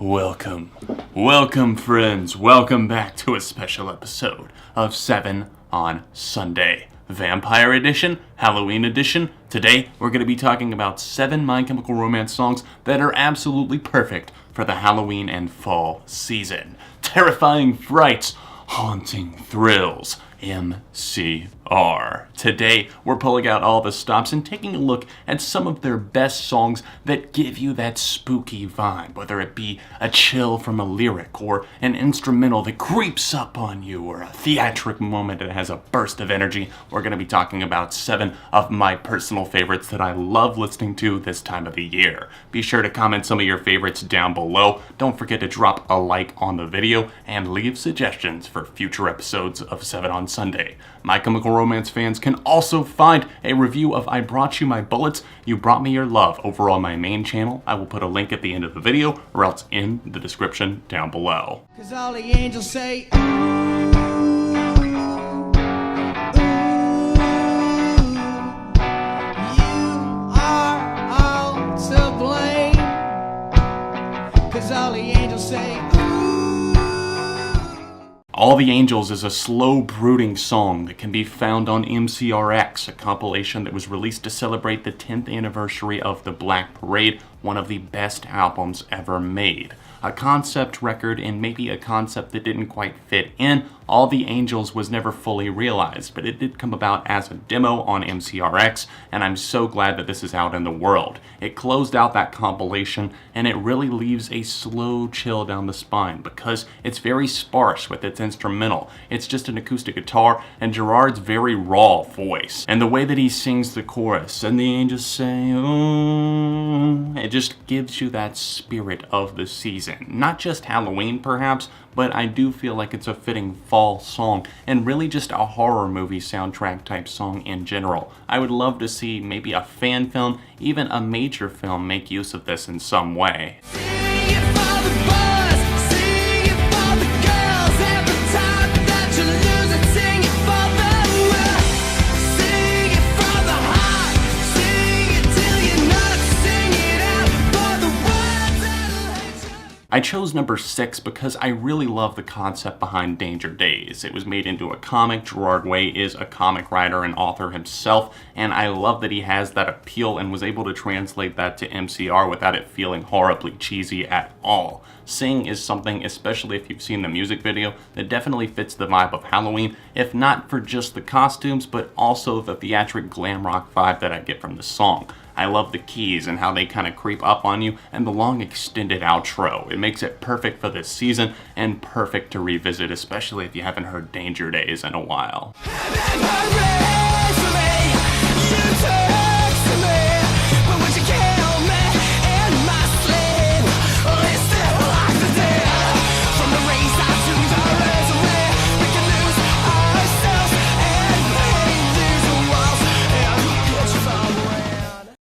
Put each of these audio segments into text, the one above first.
Welcome friends, welcome back to a special episode of 7 on Sunday. Vampire Edition, Halloween Edition. Today, we're going to be talking about 7 My Chemical Romance songs that are absolutely perfect for the Halloween and fall season. Terrifying frights, haunting thrills, MCR. Today, we're pulling out all the stops and taking a look at some of their best songs that give you that spooky vibe, whether it be a chill from a lyric, or an instrumental that creeps up on you, or a theatric moment that has a burst of energy. We're going to be talking about 7 of my personal favorites that I love listening to this time of the year. Be sure to comment some of your favorites down below. Don't forget to drop a like on the video, and leave suggestions for future episodes of 7 on Sunday. My Chemical Romance fans can also find a review of I Brought You My Bullets, You Brought Me Your Love over on my main channel. I will put a link at the end of the video or else in the description down below. 'Cause all the angels say, ooh, you are all to blame. 'Cause all the angels say, All the Angels is a slow, brooding song that can be found on MCRX, a compilation that was released to celebrate the 10th anniversary of the Black Parade, one of the best albums ever made. A concept record, and maybe a concept that didn't quite fit in. All the Angels was never fully realized, but it did come about as a demo on MCRX, and I'm so glad that this is out in the world. It closed out that compilation, and it really leaves a slow chill down the spine because it's very sparse with its instrumental. It's just an acoustic guitar and Gerard's very raw voice. And the way that he sings the chorus, and the angels say, oh, it just gives you that spirit of the season. Not just Halloween perhaps, but I do feel like it's a fitting fall song, and really just a horror movie soundtrack type song in general. I would love to see maybe a fan film, even a major film, make use of this in some way. I chose number 6 because I really love the concept behind Danger Days. It was made into a comic. Gerard Way is a comic writer and author himself, and I love that he has that appeal and was able to translate that to MCR without it feeling horribly cheesy at all. Sing is something, especially if you've seen the music video, that definitely fits the vibe of Halloween, if not for just the costumes, but also the theatric glam rock vibe that I get from the song. I love the keys and how they kind of creep up on you, and the long extended outro. It makes it perfect for this season and perfect to revisit, especially if you haven't heard Danger Days in a while.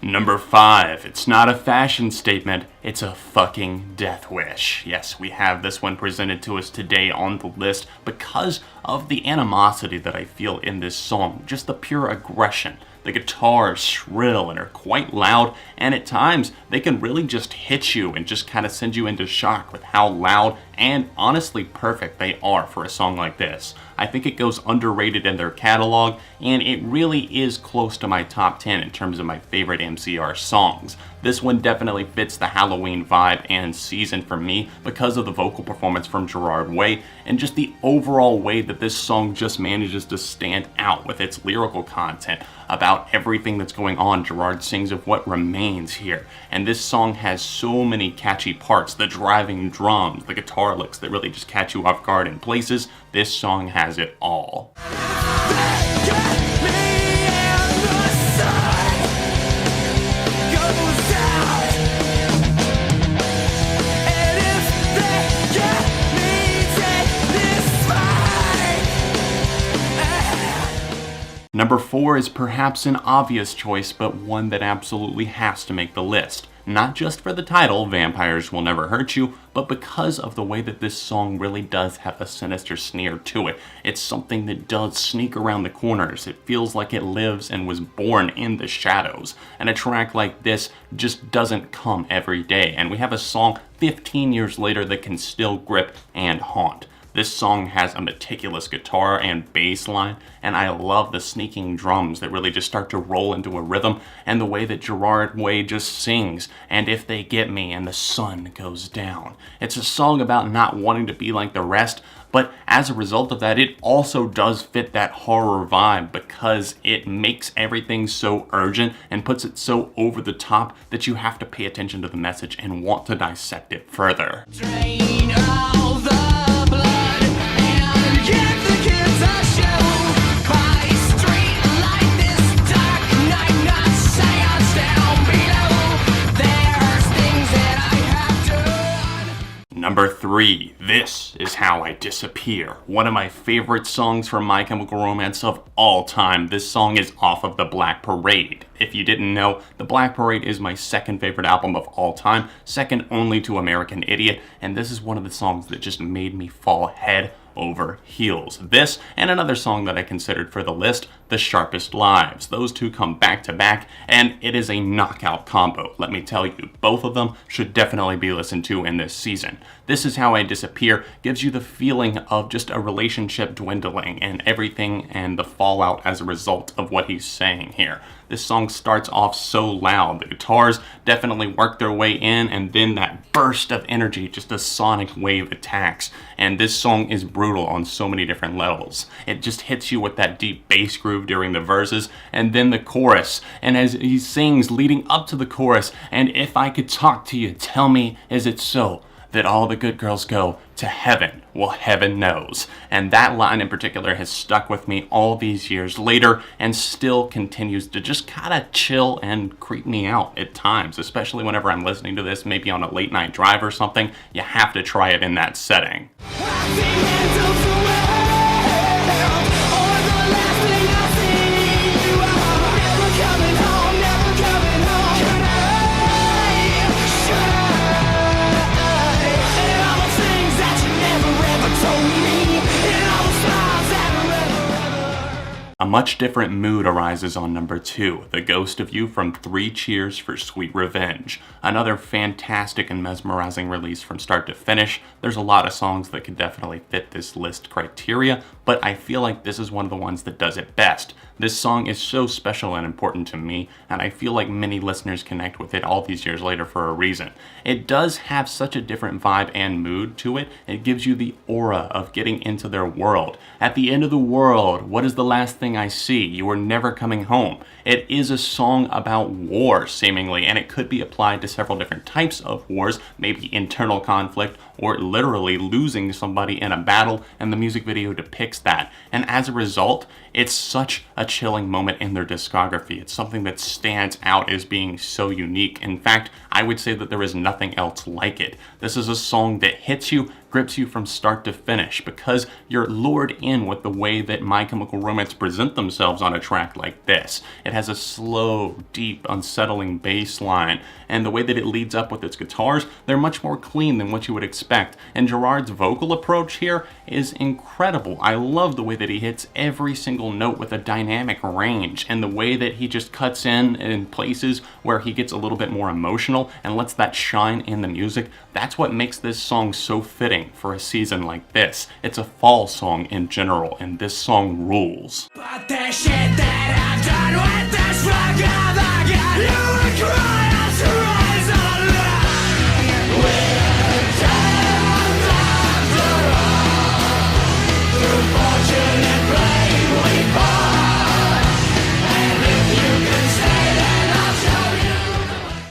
Number 5, it's not a fashion statement, it's a fucking death wish. Yes, we have this one presented to us today on the list because of the animosity that I feel in this song, just the pure aggression. The guitars shrill and are quite loud, and at times they can really just hit you and just kind of send you into shock with how loud and honestly perfect they are for a song like this. I think it goes underrated in their catalog, and it really is close to my top 10 in terms of my favorite MCR songs. This one definitely fits the Halloween vibe and season for me because of the vocal performance from Gerard Way and just the overall way that this song just manages to stand out with its lyrical content about everything that's going on. Gerard sings of what remains here, and this song has so many catchy parts, the driving drums, the guitar licks that really just catch you off guard in places. This song has it all. Number 4 is perhaps an obvious choice, but one that absolutely has to make the list. not just for the title, Vampires Will Never Hurt You, but because of the way that this song really does have a sinister sneer to it. It's something that does sneak around the corners. It feels like it lives and was born in the shadows. And a track like this just doesn't come every day. And we have a song 15 years later that can still grip and haunt. This song has a meticulous guitar and bass line, and I love the sneaking drums that really just start to roll into a rhythm, and the way that Gerard Way just sings, "And if they get me and the sun goes down." It's a song about not wanting to be like the rest, but as a result of that, it also does fit that horror vibe because it makes everything so urgent and puts it so over the top that you have to pay attention to the message and want to dissect it further. Drain all the blood and give the kids a show. By street light this dark night, not seance down below. There's things that I have done. Number 3, This Is How I Disappear. One of my favorite songs from My Chemical Romance of all time. This song is off of The Black Parade. If you didn't know, The Black Parade is my second favorite album of all time, second only to American Idiot, and this is one of the songs that just made me fall head over heels. This and another song that I considered for the list, The Sharpest Lives. Those two come back to back, and it is a knockout combo. Let me tell you, both of them should definitely be listened to in this season. This Is How I Disappear gives you the feeling of just a relationship dwindling and everything and the fallout as a result of what he's saying here. This song starts off so loud. The guitars definitely work their way in, and then that burst of energy, just a sonic wave attacks. And this song is brutal on so many different levels. It just hits you with that deep bass groove during the verses, and then the chorus. And as he sings leading up to the chorus, "And if I could talk to you, tell me, is it so that all the good girls go to heaven?" Well, heaven knows. And that line in particular has stuck with me all these years later and still continues to just kind of chill and creep me out at times, especially whenever I'm listening to this, maybe on a late night drive or something. You have to try it in that setting. A much different mood arises on number 2, The Ghost of You from 3 Cheers for Sweet Revenge. Another fantastic and mesmerizing release from start to finish. There's a lot of songs that could definitely fit this list criteria, but I feel like this is one of the ones that does it best. This song is so special and important to me, and I feel like many listeners connect with it all these years later for a reason. It does have such a different vibe and mood to it. It gives you the aura of getting into their world. At the end of the world, what is the last thing I see? You are never coming home. It is a song about war, seemingly, and it could be applied to several different types of wars, maybe internal conflict, or literally losing somebody in a battle, and the music video depicts that. And as a result, it's such a chilling moment in their discography. It's something that stands out as being so unique. In fact, I would say that there is nothing else like it. This is a song that hits you, grips you from start to finish, because you're lured in with the way that My Chemical Romance present themselves on a track like this. It has a slow, deep, unsettling bass line, and the way that it leads up with its guitars, they're much more clean than what you would expect. And Gerard's vocal approach here is incredible. I love the way that he hits every single note with a dynamic range, and the way that he just cuts in places where he gets a little bit more emotional and lets that shine in the music. That's what makes this song so fitting for a season like this. It's a fall song in general, and this song rules. But the shit that I've done with this fuck I got you would cry as to rise online. We're dead after all. Through fortune and blame we fought. And if you can stay, then I'll show you.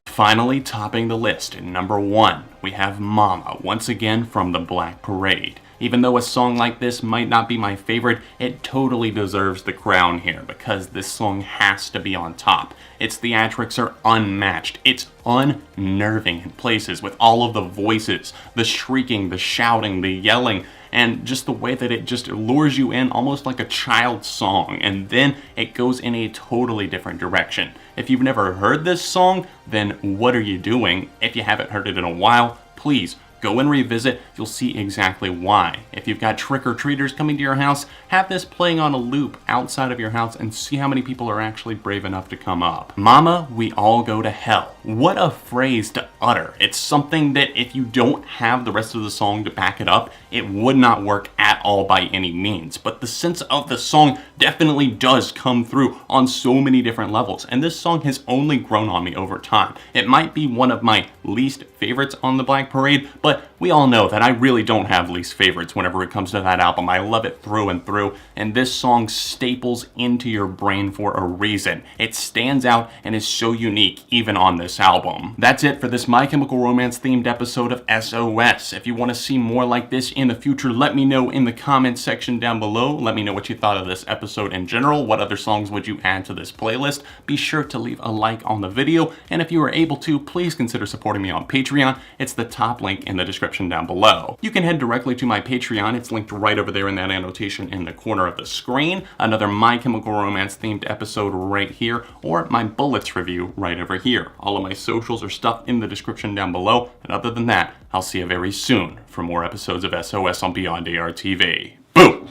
Finally, topping the list at number 1, we have Mama, once again from The Black Parade. Even though a song like this might not be my favorite, it totally deserves the crown here because this song has to be on top. Its theatrics are unmatched. It's unnerving in places with all of the voices, the shrieking, the shouting, the yelling, and just the way that it just lures you in almost like a child's song, and then it goes in a totally different direction. If you've never heard this song, then what are you doing? If you haven't heard it in a while, please go and revisit, you'll see exactly why. If you've got trick-or-treaters coming to your house, have this playing on a loop outside of your house and see how many people are actually brave enough to come up. Mama, we all go to hell. What a phrase to utter. It's something that if you don't have the rest of the song to back it up, it would not work at all by any means. But the sense of the song definitely does come through on so many different levels, and this song has only grown on me over time. It might be one of my least favorites on the Black Parade, but we all know that I really don't have least favorites whenever it comes to that album. I love it through and through, and this song staples into your brain for a reason. It stands out and is so unique even on this album. That's it for this My Chemical Romance themed episode of SOS. If you want to see more like this in the future, let me know in the comments section down below. Let me know what you thought of this episode in general. What other songs would you add to this playlist? Be sure to leave a like on the video, and if you are able to, please consider supporting me on Patreon. It's the top link in the description down below. You can head directly to my Patreon. It's linked right over there in that annotation in the corner of the screen. Another My Chemical Romance themed episode right here, or my Bullets review right over here. All of my socials are stuff in the description down below, and other than that, I'll see you very soon for more episodes of SOS on Beyond ARTV. Boom!